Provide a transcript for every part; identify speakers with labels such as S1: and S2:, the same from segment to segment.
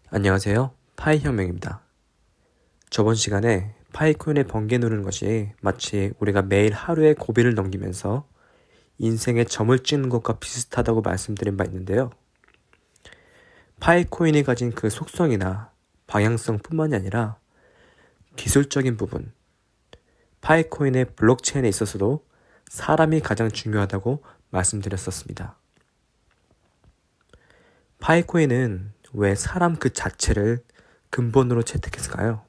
S1: 안녕하세요. 파이혁명입니다. 저번 시간에 파이코인의 번개 누르는 것이 마치 우리가 매일 하루의 고비를 넘기면서 인생의 점을 찍는 것과 비슷하다고 말씀드린 바 있는데요. 파이코인이 가진 그 속성이나 방향성 뿐만이 아니라 기술적인 부분, 파이코인의 블록체인에 있어서도 사람이 가장 중요하다고 말씀드렸었습니다. 파이코인은 왜 사람 그 자체를 근본으로 채택했을까요?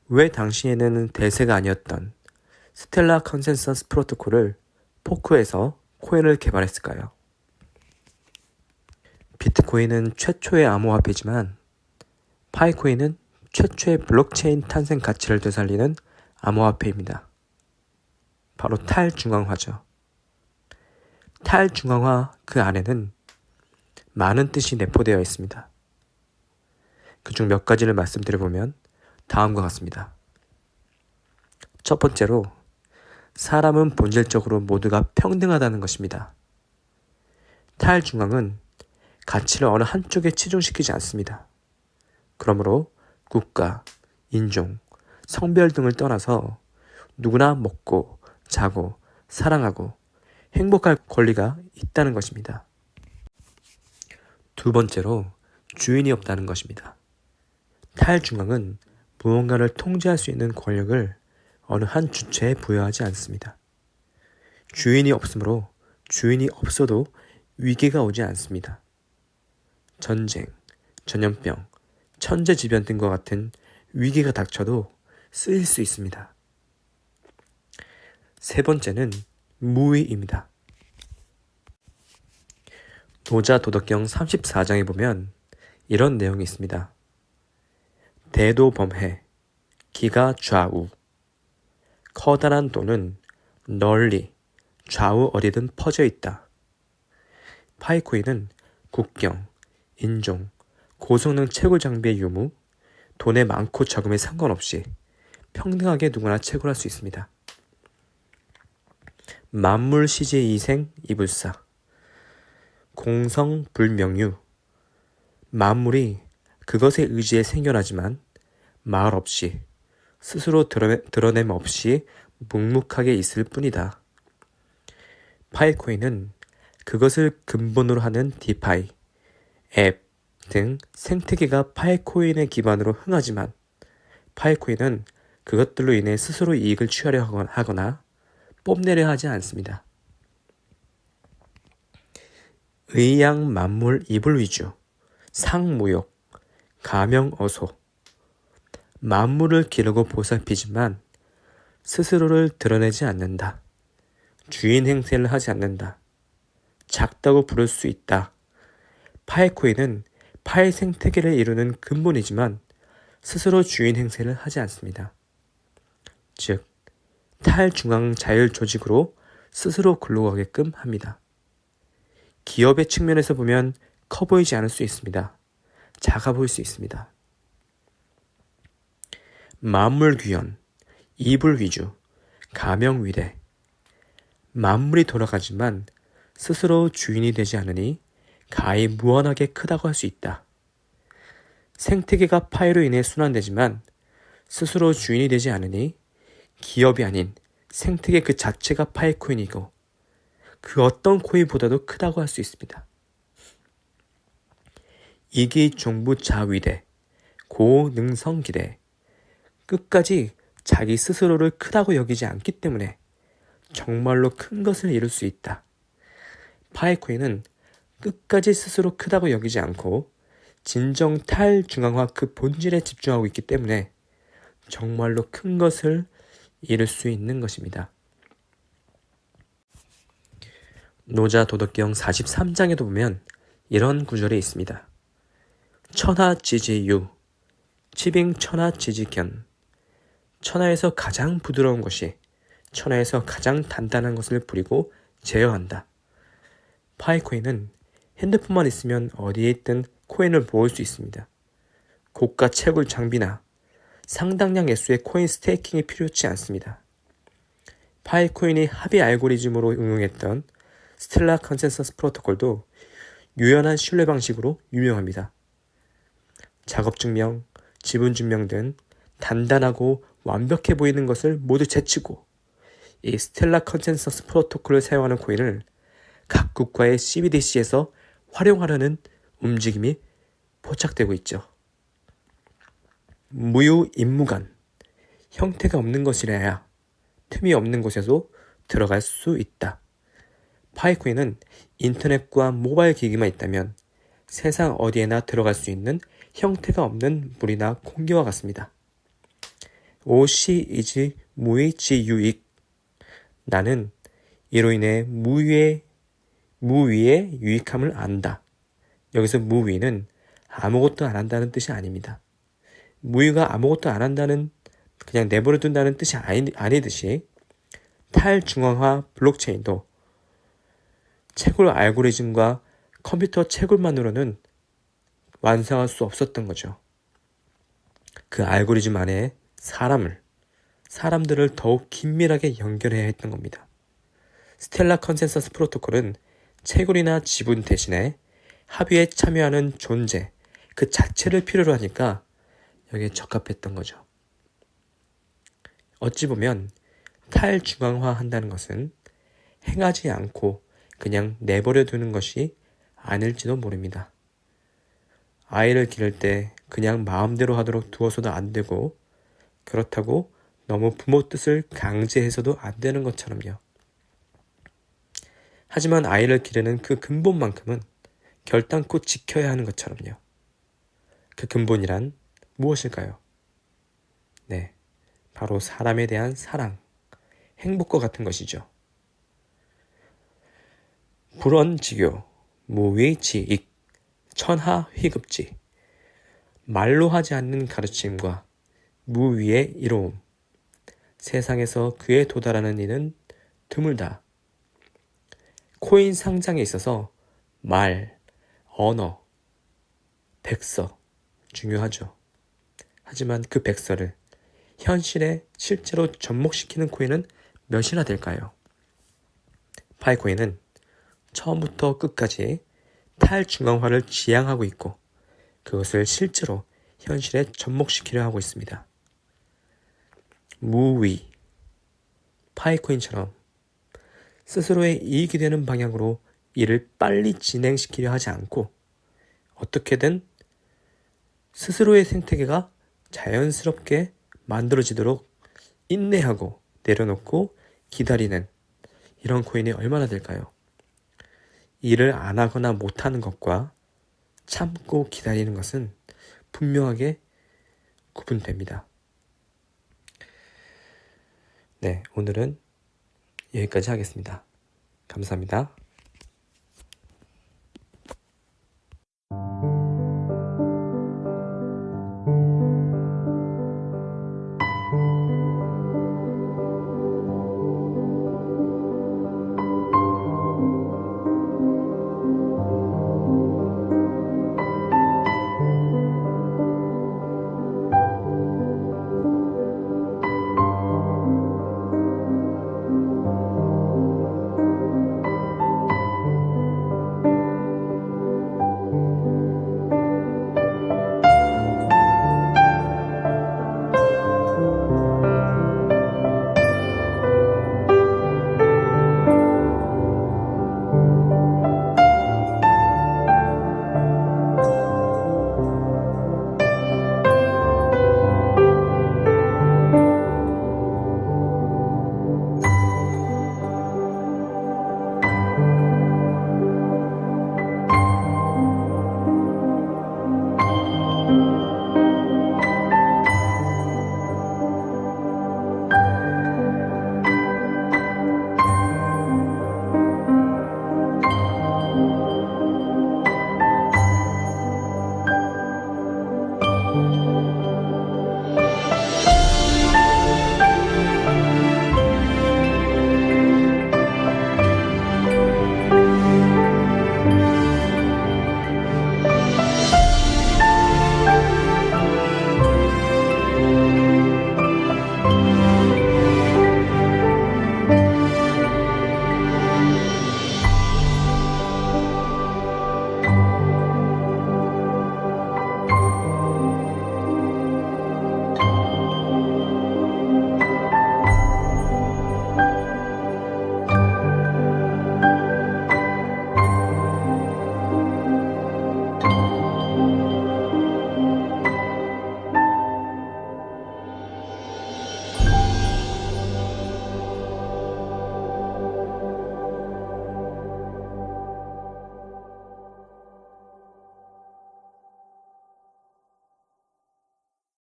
S1: 왜 당시에는 대세가 아니었던 스텔라 컨센서스 프로토콜을 포크해서 코인을 개발했을까요? 비트코인은 최초의 암호화폐지만 파이코인은 최초의 블록체인 탄생 가치를 되살리는 암호화폐입니다. 바로 탈중앙화죠. 탈중앙화 그 안에는 많은 뜻이 내포되어 있습니다. 그중 몇 가지를 말씀드려보면 다음과 같습니다. 첫 번째로 사람은 본질적으로 모두가 평등하다는 것입니다. 탈중앙은 가치를 어느 한쪽에 치중시키지 않습니다. 그러므로 국가, 인종, 성별 등을 떠나서 누구나 먹고, 자고, 사랑하고, 행복할 권리가 있다는 것입니다. 두 번째로 주인이 없다는 것입니다. 탈중앙은 무언가를 통제할 수 있는 권력을 어느 한 주체에 부여하지 않습니다. 주인이 없으므로 주인이 없어도 위기가 오지 않습니다. 전쟁, 전염병, 천재지변 등과 같은 위기가 닥쳐도 쓰일 수 있습니다. 세 번째는 무위입니다. 노자 도덕경 34장에 보면 이런 내용이 있습니다. 대도범해, 기가 좌우, 커다란 돈은 널리 좌우 어디든 퍼져 있다. 파이코인은 국경, 인종, 고성능 채굴 장비의 유무, 돈의 많고 적음에 상관없이 평등하게 누구나 채굴할 수 있습니다. 만물시제 이생 이불사, 공성불명유, 만물이 그것에 의지해 생겨나지만 말 없이 스스로 드러냄 없이 묵묵하게 있을 뿐이다. 파이코인은 그것을 근본으로 하는 디파이, 앱 등 생태계가 파이코인의 기반으로 흥하지만 파이코인은 그것들로 인해 스스로 이익을 취하려 하거나 뽐내려 하지 않습니다. 의양 만물 이불 위주, 상무욕, 가명어소, 만물을 기르고 보살피지만 스스로를 드러내지 않는다. 주인 행세를 하지 않는다. 작다고 부를 수 있다. 파이코인은 파이 생태계를 이루는 근본이지만 스스로 주인 행세를 하지 않습니다. 즉, 탈중앙 자율 조직으로 스스로 굴러가게끔 합니다. 기업의 측면에서 보면 커 보이지 않을 수 있습니다. 작아 보일 수 있습니다. 만물규현, 이불 위주, 가명위대. 만물이 돌아가지만 스스로 주인이 되지 않으니 가히 무한하게 크다고 할 수 있다. 생태계가 파이로 인해 순환되지만 스스로 주인이 되지 않으니 기업이 아닌 생태계 그 자체가 파이코인이고 그 어떤 코인보다도 크다고 할 수 있습니다. 이기종부자위대, 고능성기대. 끝까지 자기 스스로를 크다고 여기지 않기 때문에 정말로 큰 것을 이룰 수 있다. 파이코인은 끝까지 스스로 크다고 여기지 않고 진정 탈중앙화 그 본질에 집중하고 있기 때문에 정말로 큰 것을 이룰 수 있는 것입니다. 노자 도덕경 43장에도 보면 이런 구절이 있습니다. 천하지지유, 치빙천하지지견. 천하에서 가장 부드러운 것이 천하에서 가장 단단한 것을 부리고 제어한다. 파이코인은 핸드폰만 있으면 어디에 있든 코인을 모을 수 있습니다. 고가 채굴 장비나 상당량 액수의 코인 스테이킹이 필요치 않습니다. 파이코인이 합의 알고리즘으로 응용했던 스텔라 컨센서스 프로토콜도 유연한 신뢰 방식으로 유명합니다. 작업증명, 지분증명 등 단단하고 완벽해 보이는 것을 모두 제치고 이 스텔라 컨센서스 프로토콜을 사용하는 코인을 각 국가의 CBDC에서 활용하려는 움직임이 포착되고 있죠. 무유임무간, 형태가 없는 것이라야 틈이 없는 곳에도 들어갈 수 있다. 파이코인은 인터넷과 모바일 기기만 있다면 세상 어디에나 들어갈 수 있는 형태가 없는 물이나 공기와 같습니다. 오시 이지 무의지 유익. 나는 이로 인해 무위의 유익함을 안다. 여기서 무위는 아무것도 안 한다는 뜻이 아닙니다. 무위가 아무것도 안 한다는, 그냥 내버려 둔다는 뜻이 아니듯이 탈중앙화 블록체인도 채굴 알고리즘과 컴퓨터 채굴만으로는 완성할 수 없었던 거죠. 그 알고리즘 안에 사람들을 더욱 긴밀하게 연결해야 했던 겁니다. 스텔라 컨센서스 프로토콜은 채굴이나 지분 대신에 합의에 참여하는 존재, 그 자체를 필요로 하니까 여기에 적합했던 거죠. 어찌 보면 탈중앙화 한다는 것은 행하지 않고 그냥 내버려 두는 것이 아닐지도 모릅니다. 아이를 기를 때 그냥 마음대로 하도록 두어서도 안 되고, 그렇다고 너무 부모 뜻을 강제해서도 안 되는 것처럼요. 하지만 아이를 기르는 그 근본만큼은 결단코 지켜야 하는 것처럼요. 그 근본이란 무엇일까요? 네, 바로 사람에 대한 사랑, 행복과 같은 것이죠. 불언지교, 무위지익, 천하휘급지, 말로 하지 않는 가르침과 무위의 이로움, 세상에서 그에 도달하는 이는 드물다. 코인 상장에 있어서 말, 언어, 백서 중요하죠. 하지만 그 백서를 현실에 실제로 접목시키는 코인은 몇이나 될까요? 파이코인은 처음부터 끝까지 탈중앙화를 지향하고 있고 그것을 실제로 현실에 접목시키려 하고 있습니다. 무위, 파이코인처럼 스스로의 이익이 되는 방향으로 일을 빨리 진행시키려 하지 않고 어떻게든 스스로의 생태계가 자연스럽게 만들어지도록 인내하고 내려놓고 기다리는 이런 코인이 얼마나 될까요? 일을 안 하거나 못하는 것과 참고 기다리는 것은 분명하게 구분됩니다. 네, 오늘은 여기까지 하겠습니다. 감사합니다.